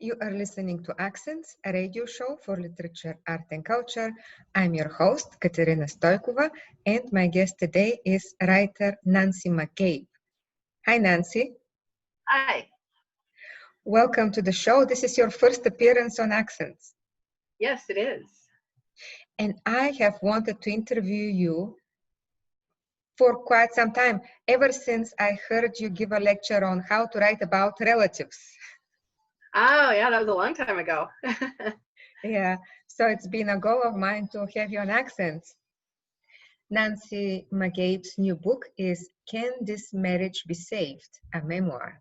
You are listening to Accents, a radio show for literature, art, and culture. I'm your host, Katerina Stoikova, and my guest today is writer Nancy McCabe. Hi, Nancy. Hi. Welcome to the show. This is your first appearance on Accents. Yes, it is. And I have wanted to interview you for quite some time, ever since I heard you give a lecture on how to write about relatives. Oh, yeah, that was a long time ago. Yeah, so it's been a goal of mine to have you on Accents. Nancy McCabe's new book is Can This Marriage Be Saved? A Memoir.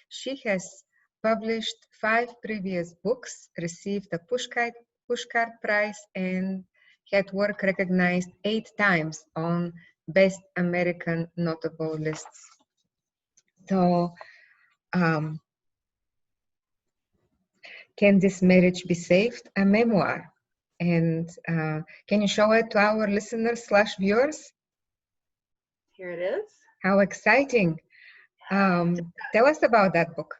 She has published 5 previous books, received a Pushcart Prize, and had work recognized 8 times on Best American Notable lists. So, Can This Marriage Be Saved? A Memoir. And can you show it to our listeners/viewers? Here it is. How exciting. Tell us about that book.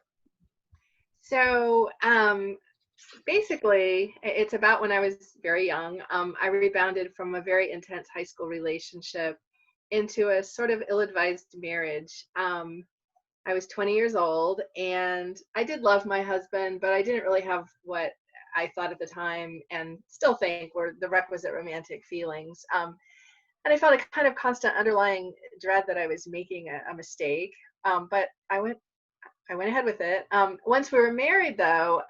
So basically, it's about when I was very young. I rebounded from a very intense high school relationship into a sort of ill-advised marriage. I was 20 years old, and I did love my husband, but I didn't really have what I thought at the time and still think were the requisite romantic feelings. And I felt a kind of constant underlying dread that I was making a mistake. But I went ahead with it. Once we were married, though,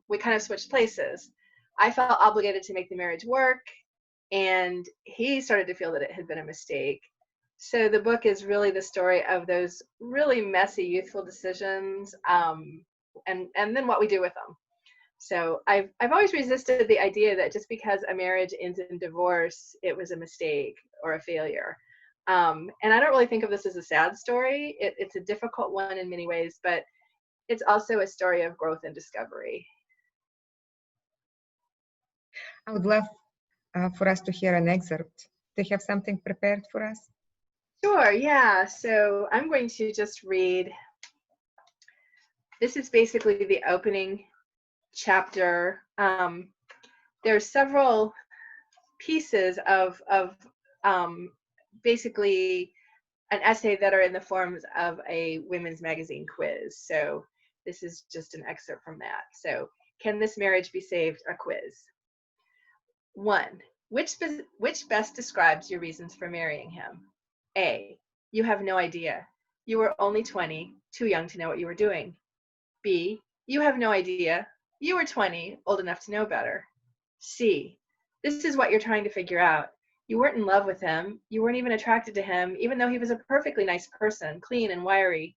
we kind of switched places. I felt obligated to make the marriage work, and he started to feel that it had been a mistake. So the book is really the story of those really messy youthful decisions, and then what we do with them. So I've always resisted the idea that just because a marriage ends in divorce, it was a mistake or a failure. And I don't really think of this as a sad story. It's a difficult one in many ways, but it's also a story of growth and discovery. I would love for us to hear an excerpt. Do you have something prepared for us? Sure, yeah. So I'm going to just read. This is basically the opening chapter. There's several pieces of basically an essay that are in the forms of a women's magazine quiz. So this is just an excerpt from that. So, can this marriage be saved? A quiz. 1. Which best describes your reasons for marrying him? A. You have no idea. You were only 20, too young to know what you were doing. B. You have no idea. You were 20, old enough to know better. C. This is what you're trying to figure out. You weren't in love with him. You weren't even attracted to him, even though he was a perfectly nice person, clean and wiry.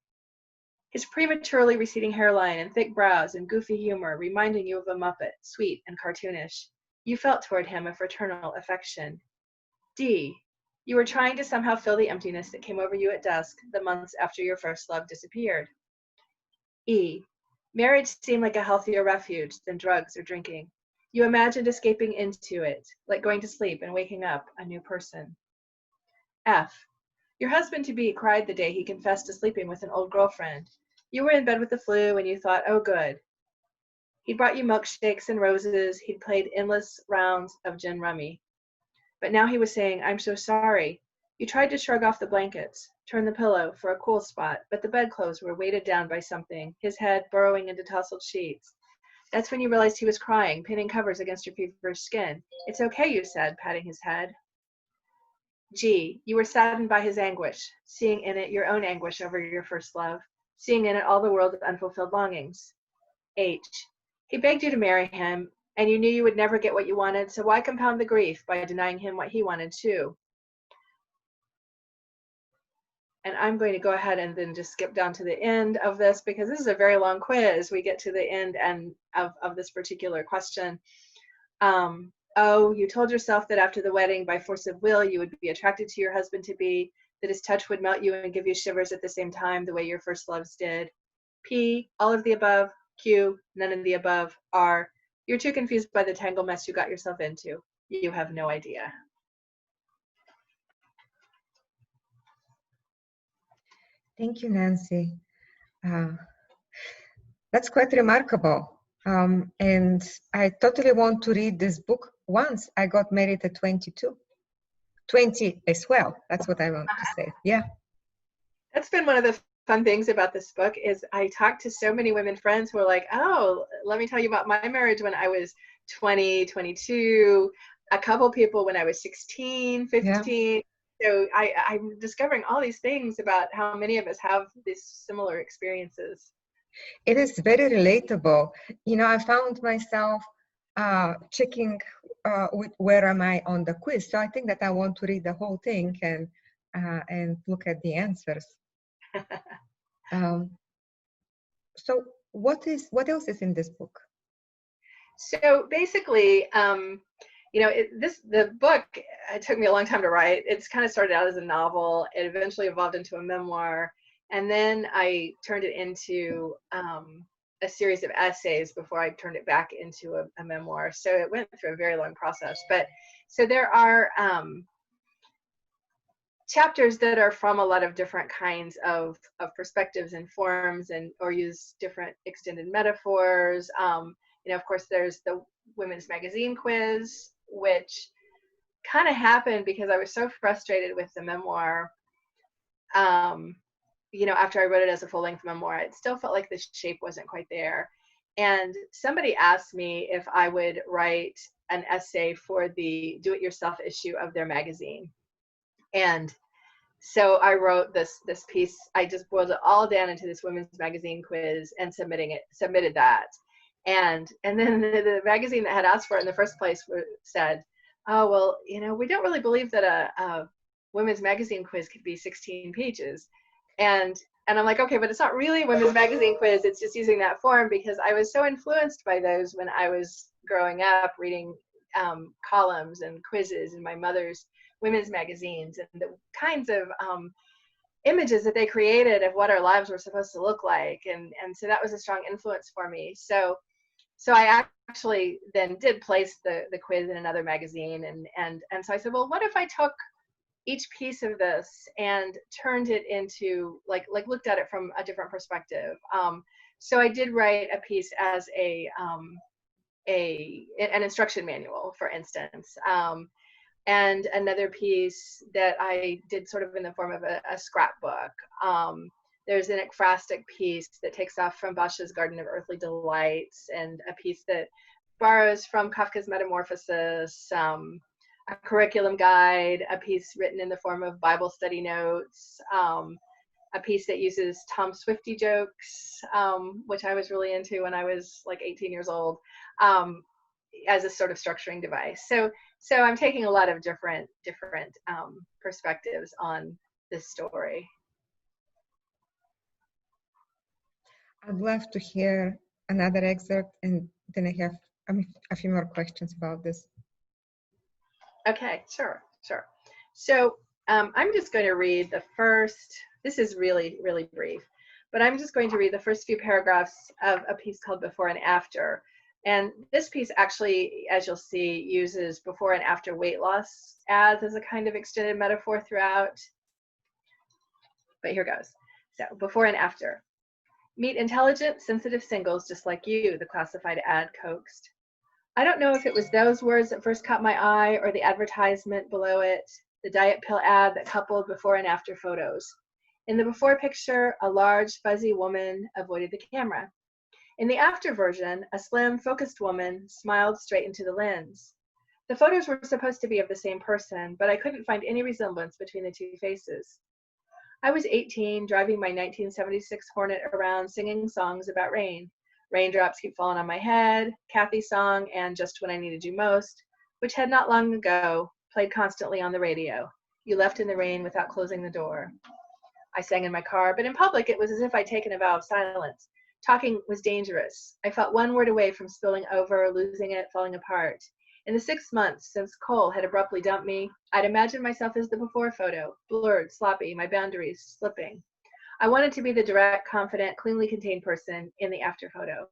His prematurely receding hairline and thick brows and goofy humor reminding you of a Muppet, sweet and cartoonish. You felt toward him a fraternal affection. D. You were trying to somehow fill the emptiness that came over you at dusk, the months after your first love disappeared. E. Marriage seemed like a healthier refuge than drugs or drinking. You imagined escaping into it, like going to sleep and waking up a new person. F. Your husband-to-be cried the day he confessed to sleeping with an old girlfriend. You were in bed with the flu and you thought, oh good. He brought you milkshakes and roses. He'd played endless rounds of gin rummy. But now he was saying, I'm so sorry. You tried to shrug off the blankets, turn the pillow for a cool spot, but the bedclothes were weighted down by something, his head burrowing into tousled sheets. That's when you realized he was crying, pinning covers against your feverish skin. It's okay, you said, patting his head. G. You were saddened by his anguish, seeing in it your own anguish over your first love, seeing in it all the world's unfulfilled longings. H. He begged you to marry him, and you knew you would never get what you wanted, so why compound the grief by denying him what he wanted too? And I'm going to go ahead and then just skip down to the end of this because this is a very long quiz. We get to the end and of this particular question. You told yourself that after the wedding, by force of will, you would be attracted to your husband-to-be, that his touch would melt you and give you shivers at the same time, the way your first loves did. P, all of the above. Q, none of the above. R, you're too confused by the tangle mess you got yourself into. You have no idea. Thank you, Nancy. That's quite remarkable. And I totally want to read this book once I got married at 22. 20 as well. That's what I want to say. Yeah. That's been one of the fun things about this book is I talked to so many women friends who are like, oh, let me tell you about my marriage when I was 20, 22, a couple people when I was 16, 15. Yeah. So I'm discovering all these things about how many of us have these similar experiences. It is very relatable. You know, I found myself checking where am I on the quiz. So I think that I want to read the whole thing and look at the answers. So what else is in this book? So basically, you know, the book, it took me a long time to write. It's kind of started out as a novel. It eventually evolved into a memoir. And then I turned it into a series of essays before I turned it back into a memoir. So it went through a very long process. But so there are chapters that are from a lot of different kinds of perspectives and forms, and or use different extended metaphors. You know, of course, there's the women's magazine quiz, which kind of happened because I was so frustrated with the memoir. You know, after I wrote it as a full-length memoir, it still felt like the shape wasn't quite there. And somebody asked me if I would write an essay for the do-it-yourself issue of their magazine. And so I wrote this piece. I just boiled it all down into this women's magazine quiz and submitted that. And then the magazine that had asked for it in the first place said, oh, well, you know, we don't really believe that a women's magazine quiz could be 16 pages. And I'm like, okay, but it's not really a women's magazine quiz. It's just using that form because I was so influenced by those when I was growing up, reading columns and quizzes in my mother's women's magazines and the kinds of images that they created of what our lives were supposed to look like. And so that was a strong influence for me. So I actually then did place the quiz in another magazine. And so I said, well, what if I took each piece of this and turned it into like looked at it from a different perspective. So I did write a piece as an instruction manual, for instance, and another piece that I did sort of in the form of a scrapbook. There's an ekphrastic piece that takes off from Bosch's Garden of Earthly Delights, and a piece that borrows from Kafka's Metamorphosis, a curriculum guide, a piece written in the form of Bible study notes, a piece that uses Tom Swifty jokes, which I was really into when I was like 18 years old, as a sort of structuring device. So I'm taking a lot of different perspectives on this story. I'd love to hear another excerpt, and then I have a few more questions about this. Okay, sure. So I'm just going to read the first, this is really, really brief, but I'm just going to read the first few paragraphs of a piece called Before and After. And this piece actually, as you'll see, uses before and after weight loss ads as a kind of extended metaphor throughout. But here goes. So, before and after. Meet intelligent, sensitive singles just like you, the classified ad coaxed. I don't know if it was those words that first caught my eye or the advertisement below it, the diet pill ad that coupled before and after photos. In the before picture, a large, fuzzy woman avoided the camera. In the after version, a slim, focused woman smiled straight into the lens. The photos were supposed to be of the same person, but I couldn't find any resemblance between the two faces. I was 18, driving my 1976 Hornet around singing songs about rain. Raindrops Keep Falling on My Head, Kathy's song, and Just When I Needed You Most, which had not long ago played constantly on the radio. You left in the rain without closing the door. I sang in my car, but in public it was as if I'd taken a vow of silence. Talking was dangerous. I felt one word away from spilling over, losing it, falling apart. In the 6 months since Cole had abruptly dumped me, I'd imagined myself as the before photo, blurred, sloppy, my boundaries slipping. I wanted to be the direct, confident, cleanly contained person in the after photo.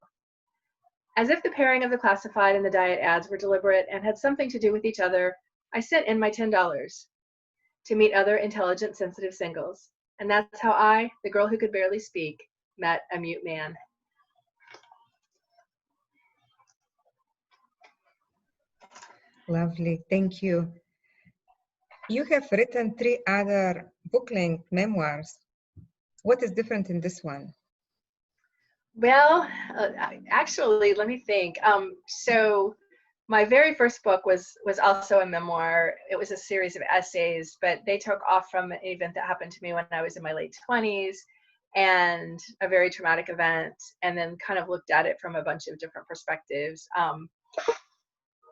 As if the pairing of the classified and the diet ads were deliberate and had something to do with each other, I sent in my $10 to meet other intelligent, sensitive singles. And that's how I, the girl who could barely speak, met a mute man. Lovely. Thank you. You have written 3 other book-length memoirs. What is different in this one? Well, actually, let me think. So my very first book was also a memoir. It was a series of essays, but they took off from an event that happened to me when I was in my late 20s, and a very traumatic event, and then kind of looked at it from a bunch of different perspectives.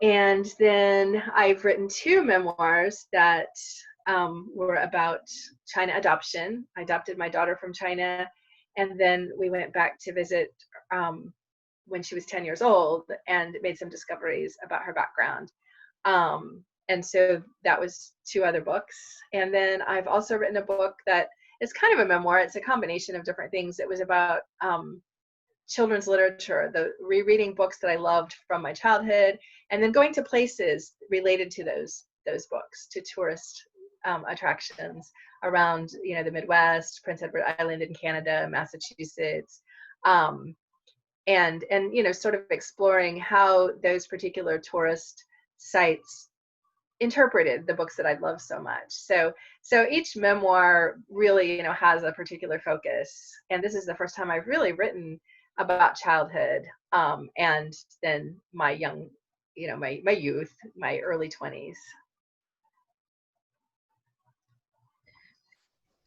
And then I've written 2 memoirs that were about China adoption. I adopted my daughter from China, and then we went back to visit when she was 10 years old and made some discoveries about her background. And so that was 2 other books. And then I've also written a book that is kind of a memoir. It's a combination of different things. It was about children's literature, the rereading books that I loved from my childhood, and then going to places related to those books, to tourist attractions around, the Midwest, Prince Edward Island in Canada, Massachusetts, and sort of exploring how those particular tourist sites interpreted the books that I love so much. So each memoir really, has a particular focus, and this is the first time I've really written about childhood, and then my young, my youth, my early 20s.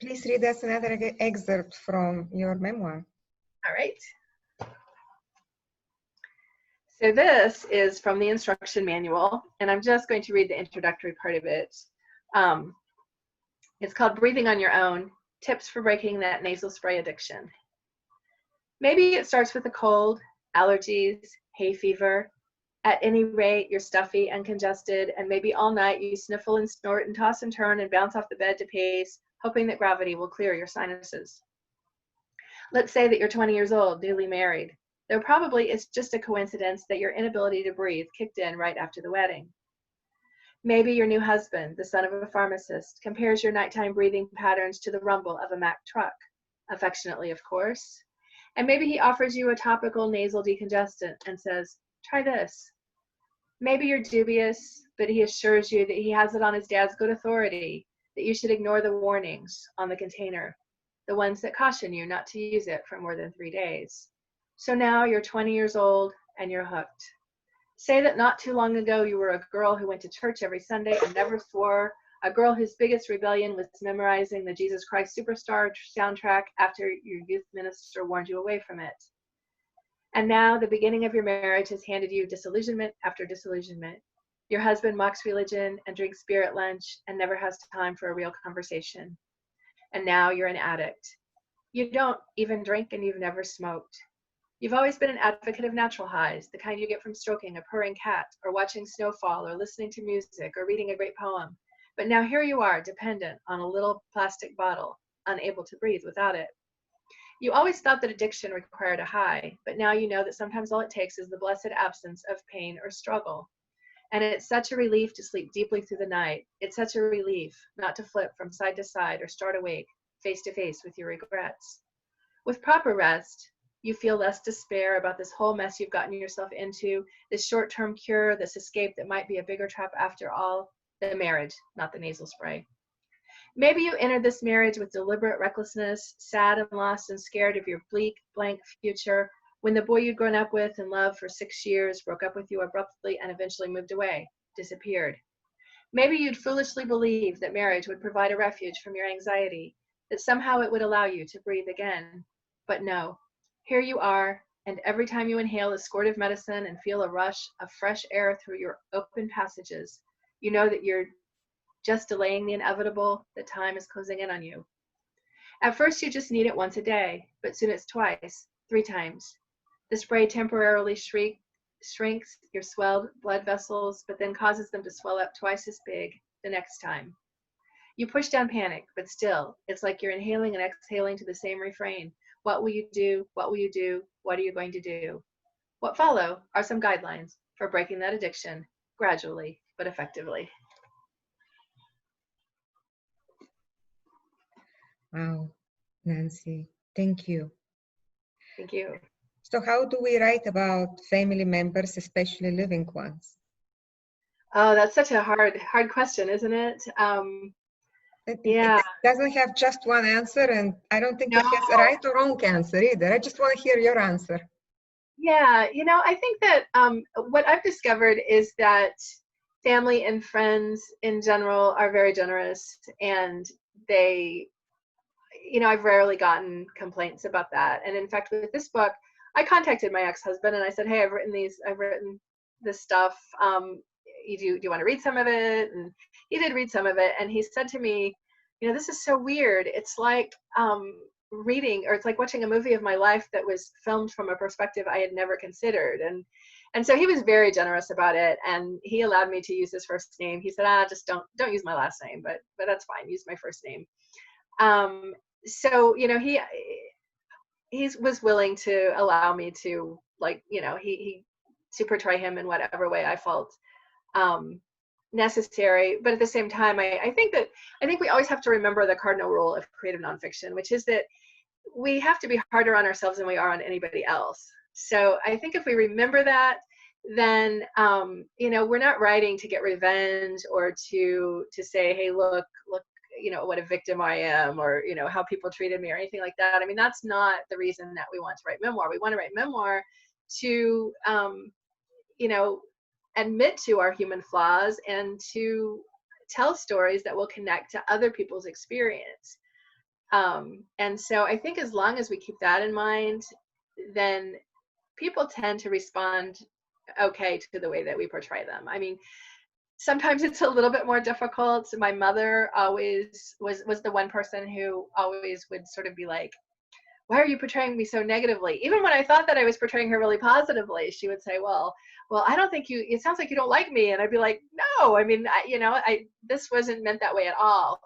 Please read us another excerpt from your memoir. All right. So this is from the instruction manual, and I'm just going to read the introductory part of it. It's called Breathing on Your Own, Tips for Breaking That Nasal Spray Addiction. Maybe it starts with a cold, allergies, hay fever. At any rate, you're stuffy and congested, and maybe all night you sniffle and snort and toss and turn and bounce off the bed to pace, hoping that gravity will clear your sinuses. Let's say that you're 20 years old, newly married. Though probably it's just a coincidence that your inability to breathe kicked in right after the wedding. Maybe your new husband, the son of a pharmacist, compares your nighttime breathing patterns to the rumble of a Mack truck, affectionately, of course. And maybe he offers you a topical nasal decongestant and says, try this. Maybe you're dubious, but he assures you that he has it on his dad's good authority, that you should ignore the warnings on the container, the ones that caution you not to use it for more than 3 days. So now you're 20 years old and you're hooked. Say that not too long ago you were a girl who went to church every Sunday and never swore, a girl whose biggest rebellion was memorizing the Jesus Christ Superstar soundtrack after your youth minister warned you away from it. And now the beginning of your marriage has handed you disillusionment after disillusionment. Your husband mocks religion and drinks beer at lunch and never has time for a real conversation. And now you're an addict. You don't even drink and you've never smoked. You've always been an advocate of natural highs, the kind you get from stroking a purring cat or watching snowfall or listening to music or reading a great poem. But now here you are, dependent on a little plastic bottle, unable to breathe without it. You always thought that addiction required a high, but now you know that sometimes all it takes is the blessed absence of pain or struggle. And it's such a relief to sleep deeply through the night. It's such a relief not to flip from side to side or start awake face to face with your regrets. With proper rest, you feel less despair about this whole mess you've gotten yourself into, this short-term cure, this escape that might be a bigger trap after all, the marriage, not the nasal spray. Maybe you entered this marriage with deliberate recklessness, sad and lost and scared of your bleak, blank future, when the boy you'd grown up with and loved for 6 years broke up with you abruptly and eventually moved away, disappeared. Maybe you'd foolishly believed that marriage would provide a refuge from your anxiety, that somehow it would allow you to breathe again. But no, here you are, and every time you inhale a squirt of medicine and feel a rush of fresh air through your open passages, you know that you're just delaying the inevitable, that time is closing in on you. At first you just need it once a day, but soon it's twice, 3 times. The spray temporarily shrinks your swelled blood vessels, but then causes them to swell up twice as big the next time. You push down panic, but still, it's like you're inhaling and exhaling to the same refrain. What will you do? What will you do? What are you going to do? What follow are some guidelines for breaking that addiction gradually but effectively. Wow, Nancy, thank you. Thank you. So how do we write about family members, especially living ones? Oh, that's such a hard question, isn't it? It Yeah. doesn't have just one answer, and I don't think No. it has a right or wrong answer either. I just want to hear your answer. Yeah, I think that what I've discovered is that family and friends in general are very generous, and they, I've rarely gotten complaints about that. And in fact, with this book, I contacted my ex-husband and I said, "Hey, I've written this stuff. Do you want to read some of it?" And he did read some of it, and he said to me, "This is so weird. It's like reading, or it's like watching a movie of my life that was filmed from a perspective I had never considered." And so he was very generous about it, and he allowed me to use his first name. He said, just don't use my last name, but that's fine. Use my first name. Um, so he was willing to allow me to, like, he to portray him in whatever way I felt necessary. But at the same time, I think we always have to remember the cardinal rule of creative nonfiction, which is that we have to be harder on ourselves than we are on anybody else. So I think if we remember that, then we're not writing to get revenge or to say, "Hey, look, what a victim I am," or how people treated me or anything like that. I mean, that's not the reason that we want to write memoir. We want to write memoir to admit to our human flaws and to tell stories that will connect to other people's experience. And so I think as long as we keep that in mind, then people tend to respond okay to the way that we portray them. I mean, sometimes it's a little bit more difficult. My mother always was the one person who always would sort of be like, "Why are you portraying me so negatively?" Even when I thought that I was portraying her really positively, she would say, well, I don't think it sounds like you don't like me. And I'd be like, "No, I mean, this wasn't meant that way at all."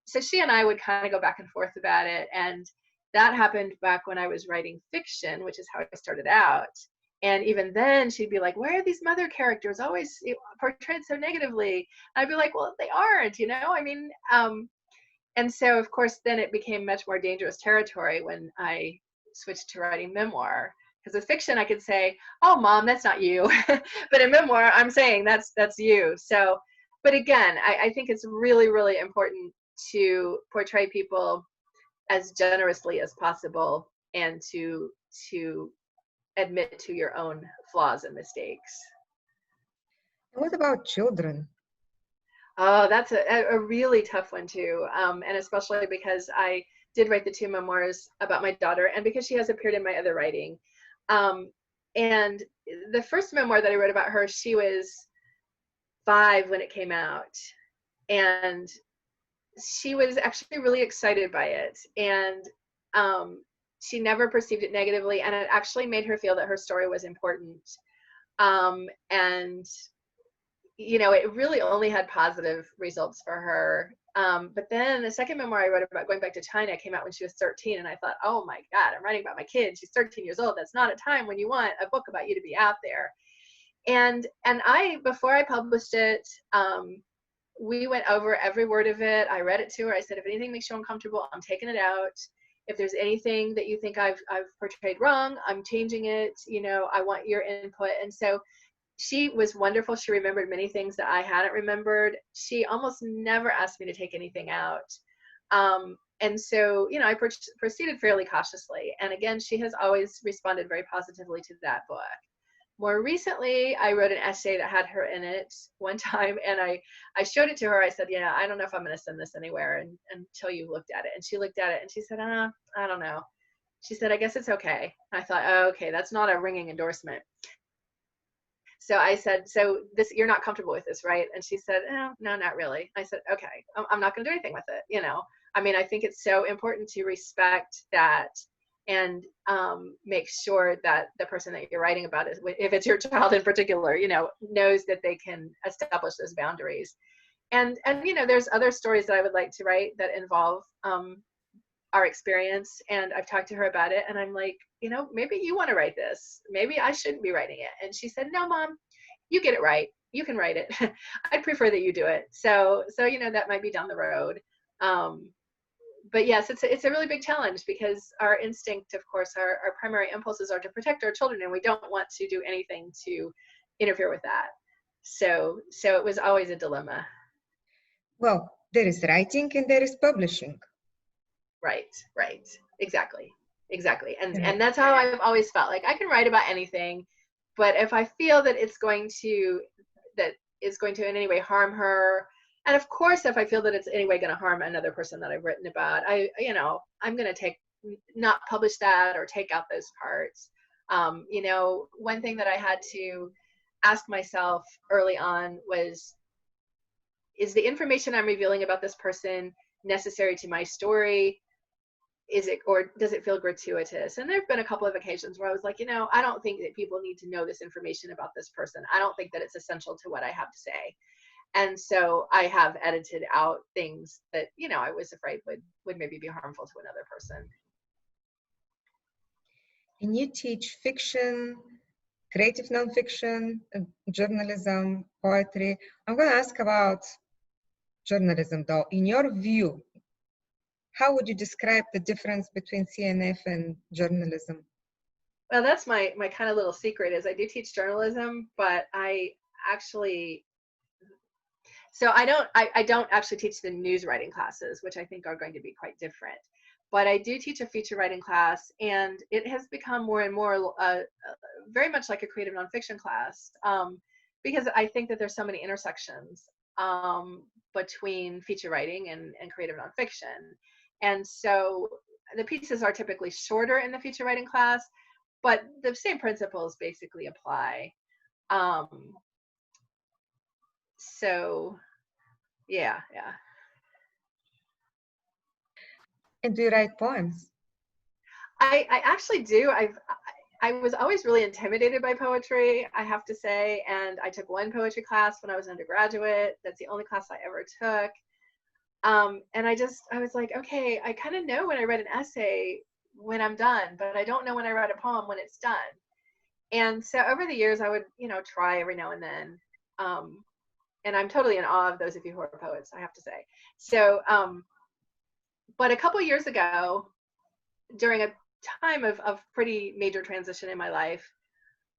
So she and I would kind of go back and forth about it. And that happened back when I was writing fiction, which is how I started out. And even then she'd be like, "Why are these mother characters always portrayed so negatively?" I'd be like, "Well, they aren't, I mean," and so of course then it became much more dangerous territory when I switched to writing memoir. Because with fiction I could say, "Oh, Mom, that's not you." But in memoir I'm saying that's you. So, but again, I think it's really, really important to portray people as generously as possible, and to admit to your own flaws and mistakes. What about children? Oh, that's a really tough one too, and especially because I did write the two memoirs about my daughter, and because she has appeared in my other writing. Um, and the first memoir that I wrote about her, she was 5 when it came out, and she was actually really excited by it, and she never perceived it negatively, and it actually made her feel that her story was important. And it really only had positive results for her. But then the second memoir I wrote about going back to China came out when she was 13, and I thought, "Oh my God, I'm writing about my kid. She's 13 years old. That's not a time when you want a book about you to be out there." And before I published it, we went over every word of it. I read it to her. I said, "If anything makes you uncomfortable, I'm taking it out. If there's anything that you think I've portrayed wrong, I'm changing it. I want your input." And so she was wonderful. She remembered many things that I hadn't remembered. She almost never asked me to take anything out. And so, I proceeded fairly cautiously. And again, she has always responded very positively to that book. More recently, I wrote an essay that had her in it one time, and I showed it to her. I said, "Yeah, I don't know if I'm going to send this anywhere until you looked at it." And she looked at it and she said, "I don't know." She said, "I guess it's okay." I thought, "Oh, okay, that's not a ringing endorsement." So I said, "So you're not comfortable with this, right?" And she said, "Oh, no, not really." I said, "Okay, I'm not going to do anything with it." I mean, I think it's so important to respect that, and make sure that the person that you're writing about, if it's your child in particular, knows that they can establish those boundaries. And there's other stories that I would like to write that involve our experience, and I've talked to her about it, and I'm like, maybe you want to write this. Maybe I shouldn't be writing it. And she said, "No, Mom, you get it right. You can write it. I'd prefer that you do it." So that might be down the road. But yes, it's a really big challenge, because our instinct, of course, our primary impulses are to protect our children, and we don't want to do anything to interfere with that. So it was always a dilemma. Well, there is writing and there is publishing. Right, exactly. Yeah. And that's how I've always felt. Like I can write about anything, but if I feel that it's going to in any way harm her, and of course if I feel that it's in any way going to harm another person that I've written about, I'm going to not publish that or take out those parts. One thing that I had to ask myself early on was, is the information I'm revealing about this person necessary to my story? Is it, or does it feel gratuitous? And there've been a couple of occasions where I was like, I don't think that people need to know this information about this person. I don't think that it's essential to what I have to say. And so I have edited out things that, I was afraid would maybe be harmful to another person. And you teach fiction, creative nonfiction, journalism, poetry. I'm going to ask about journalism, though. In your view, how would you describe the difference between CNF and journalism? Well, that's my kind of little secret, is I do teach journalism, but I don't actually teach the news writing classes, which I think are going to be quite different. But I do teach a feature writing class, and it has become more and more very much like a creative nonfiction class, because I think that there's so many intersections between feature writing and creative nonfiction. And so the pieces are typically shorter in the feature writing class, but the same principles basically apply. So yeah. And do you write poems? I actually do. I was always really intimidated by poetry, I have to say, and I took one poetry class when I was an undergraduate. That's the only class I ever took. And I was like, okay, I kind of know when I read an essay when I'm done, but I don't know when I write a poem when it's done. And so over the years, I would, try every now and then. And I'm totally in awe of those of you who are poets, I have to say. So, but a couple years ago, during a time of pretty major transition in my life,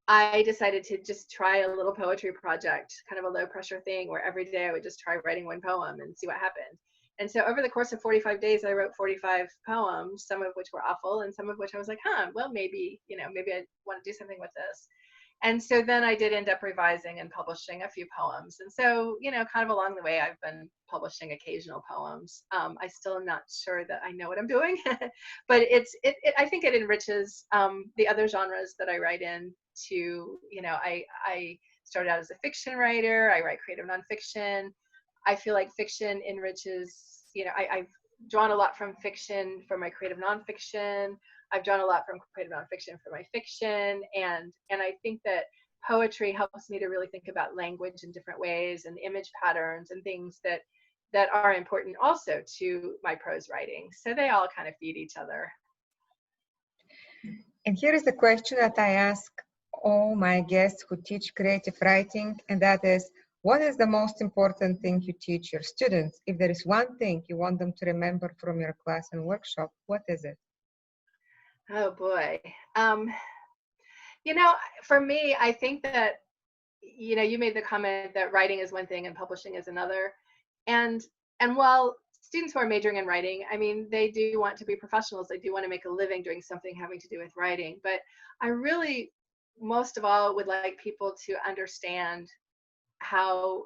I decided to just try a little poetry project, kind of a low pressure thing where every day I would just try writing one poem and see what happened. And so over the course of 45 days, I wrote 45 poems, some of which were awful and some of which I was like, well, maybe I want to do something with this. And so then I did end up revising and publishing a few poems. And so, kind of along the way, I've been publishing occasional poems. I still am not sure that I know what I'm doing, but I think it enriches the other genres that I write in to, I started out as a fiction writer. I write creative nonfiction. I feel like fiction enriches, I've drawn a lot from fiction for my creative nonfiction. I've drawn a lot from creative nonfiction for my fiction, and I think that poetry helps me to really think about language in different ways and image patterns and things that are important also to my prose writing. So they all kind of feed each other. And here is the question that I ask all my guests who teach creative writing, and that is, what is the most important thing you teach your students? If there is one thing you want them to remember from your class and workshop, what is it? Oh boy. For me, I think that, you made the comment that writing is one thing and publishing is another. And while students who are majoring in writing, I mean, they do want to be professionals. They do want to make a living doing something having to do with writing. But I really, most of all, would like people to understand how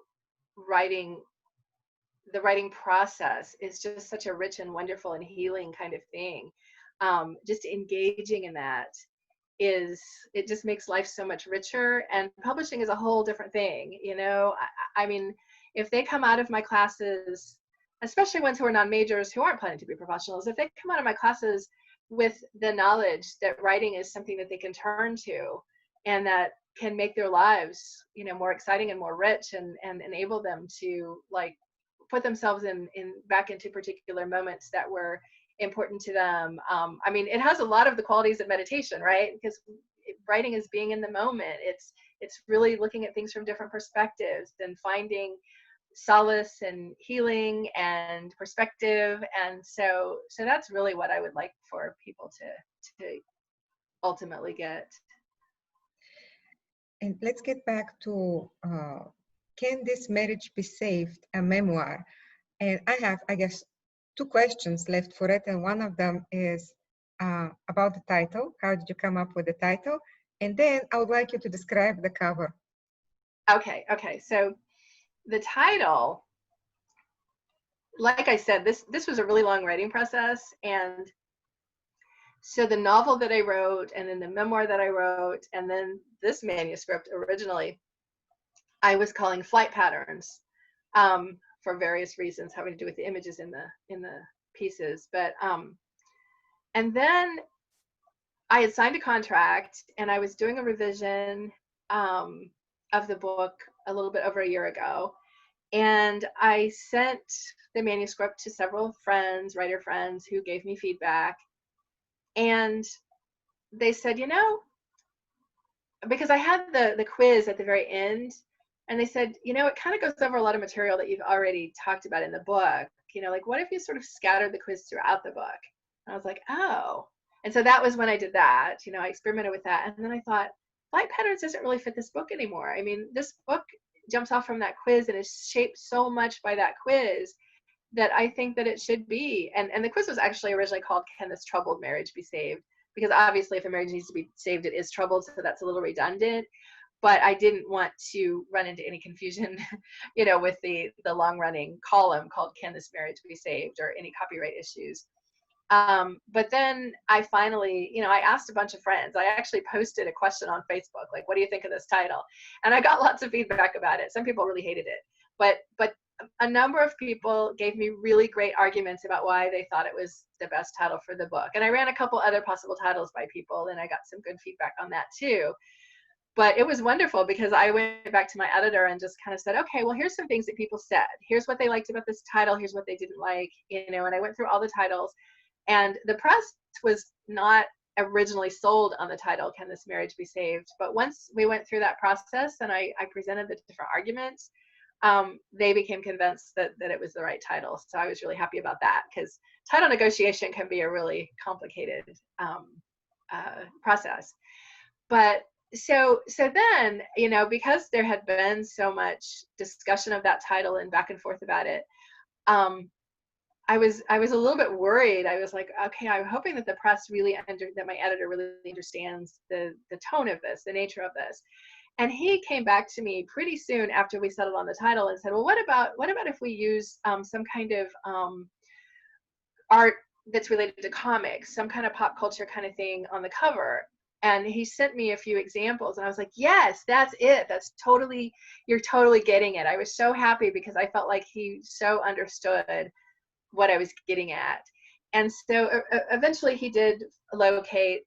the writing process is just such a rich and wonderful and healing kind of thing. Just engaging in that it just makes life so much richer. And publishing is a whole different thing. I mean, if they come out of my classes, especially ones who are non-majors who aren't planning to be professionals, if they come out of my classes with the knowledge that writing is something that they can turn to and that can make their lives, more exciting and more rich, and enable them to put themselves back into particular moments that were important to them. I mean, it has a lot of the qualities of meditation, right? Because writing is being in the moment. It's really looking at things from different perspectives and finding solace and healing and perspective. And so that's really what I would like for people to ultimately get. And let's get back to Can This Marriage Be Saved? A Memoir. And I have, I guess, two questions left for it. And one of them is about the title. How did you come up with the title? And then I would like you to describe the cover. Okay. So the title, like I said, this was a really long writing process. And so the novel that I wrote, and then the memoir that I wrote, and then this manuscript originally, I was calling Flight Patterns, for various reasons having to do with the images in the pieces. But and then I had signed a contract, and I was doing a revision of the book a little bit over a year ago, and I sent the manuscript to several friends, writer friends, who gave me feedback. And they said, because I had the quiz at the very end, and they said, it kind of goes over a lot of material that you've already talked about in the book. Like, what if you sort of scattered the quiz throughout the book? And I was like, oh. And so that was when I did that. I experimented with that. And then I thought, Flight Patterns doesn't really fit this book anymore. I mean, this book jumps off from that quiz and is shaped so much by that quiz that I think that it should be. And the quiz was actually originally called Can This Troubled Marriage Be Saved? Because obviously if a marriage needs to be saved, it is troubled, so that's a little redundant. But I didn't want to run into any confusion, with the long-running column called Can This Marriage Be Saved, or any copyright issues. But then I finally, I asked a bunch of friends. I actually posted a question on Facebook, like, what do you think of this title? And I got lots of feedback about it. Some people really hated it, but a number of people gave me really great arguments about why they thought it was the best title for the book. And I ran a couple other possible titles by people, and I got some good feedback on that too. But it was wonderful, because I went back to my editor and just kind of said, okay, well, here's some things that people said. Here's what they liked about this title. Here's what they didn't like, and I went through all the titles. And the press was not originally sold on the title, Can This Marriage Be Saved? But once we went through that process and I presented the different arguments, they became convinced that it was the right title. So I was really happy about that, because title negotiation can be a really complicated process. But so then, because there had been so much discussion of that title and back and forth about it, I was a little bit worried. I was like, okay, I'm hoping that the press that my editor really understands the tone of this, the nature of this. And he came back to me pretty soon after we settled on the title and said, well, what about if we use some kind of art that's related to comics, some kind of pop culture kind of thing on the cover? And he sent me a few examples, and I was like, yes, that's it. You're totally getting it. I was so happy, because I felt like he so understood what I was getting at. And so eventually he did locate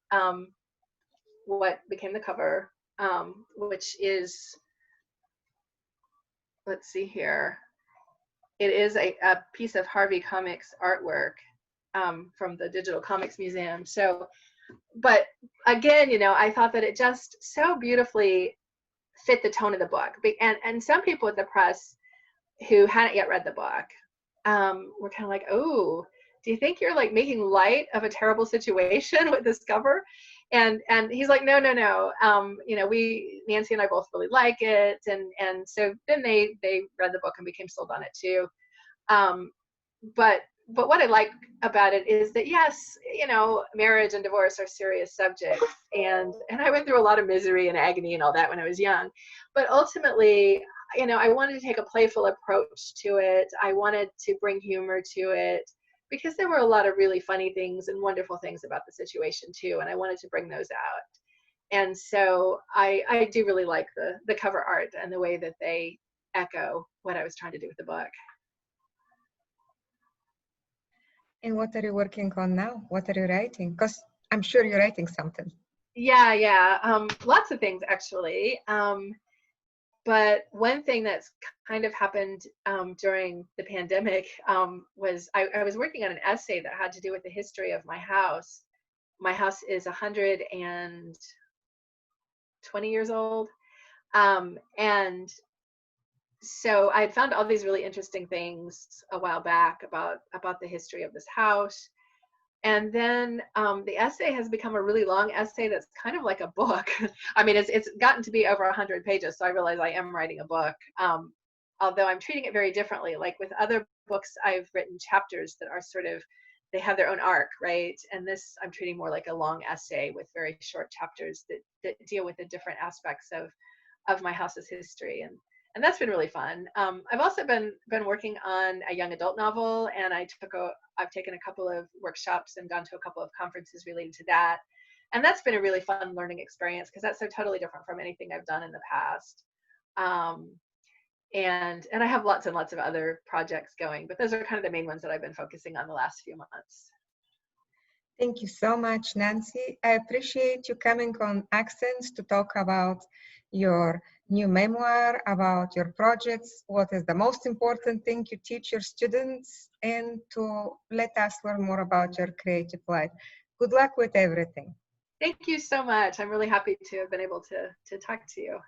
what became the cover, which is, let's see here, it is a piece of Harvey Comics artwork from the Digital Comics Museum. So, but again, I thought that it just so beautifully fit the tone of the book. And some people at the press who hadn't yet read the book were kind of like, oh, do you think you're like making light of a terrible situation with this cover? And he's like, no. Nancy and I both really like it. And so then they read the book and became sold on it too. But what I like about it is that, yes, marriage and divorce are serious subjects. And I went through a lot of misery and agony and all that when I was young. But ultimately, I wanted to take a playful approach to it. I wanted to bring humor to it, because there were a lot of really funny things and wonderful things about the situation too. And I wanted to bring those out. And so I do really like the cover art and the way that they echo what I was trying to do with the book. And what are you working on now? What are you writing? Because I'm sure you're writing something. Yeah. Lots of things, actually. But one thing that's kind of happened during the pandemic was I was working on an essay that had to do with the history of my house. My house is 120 years old. And so I had found all these really interesting things a while back about the history of this house. And then the essay has become a really long essay that's kind of like a book. I mean, it's gotten to be over 100 pages, so I realize I am writing a book. although I'm treating it very differently. Like with other books, I've written chapters that are sort of, they have their own arc, right? And this I'm treating more like a long essay with very short chapters that deal with the different aspects of my house's history. And that's been really fun. I've also been working on a young adult novel, and I've taken a couple of workshops and gone to a couple of conferences related to that. And that's been a really fun learning experience because that's so totally different from anything I've done in the past. And I have lots and lots of other projects going, but those are kind of the main ones that I've been focusing on the last few months. Thank you so much, Nancy. I appreciate you coming on Accents to talk about your new memoir, about your projects, what is the most important thing you teach your students, and to let us learn more about your creative life. Good luck with everything. Thank you so much. I'm really happy to have been able to talk to you.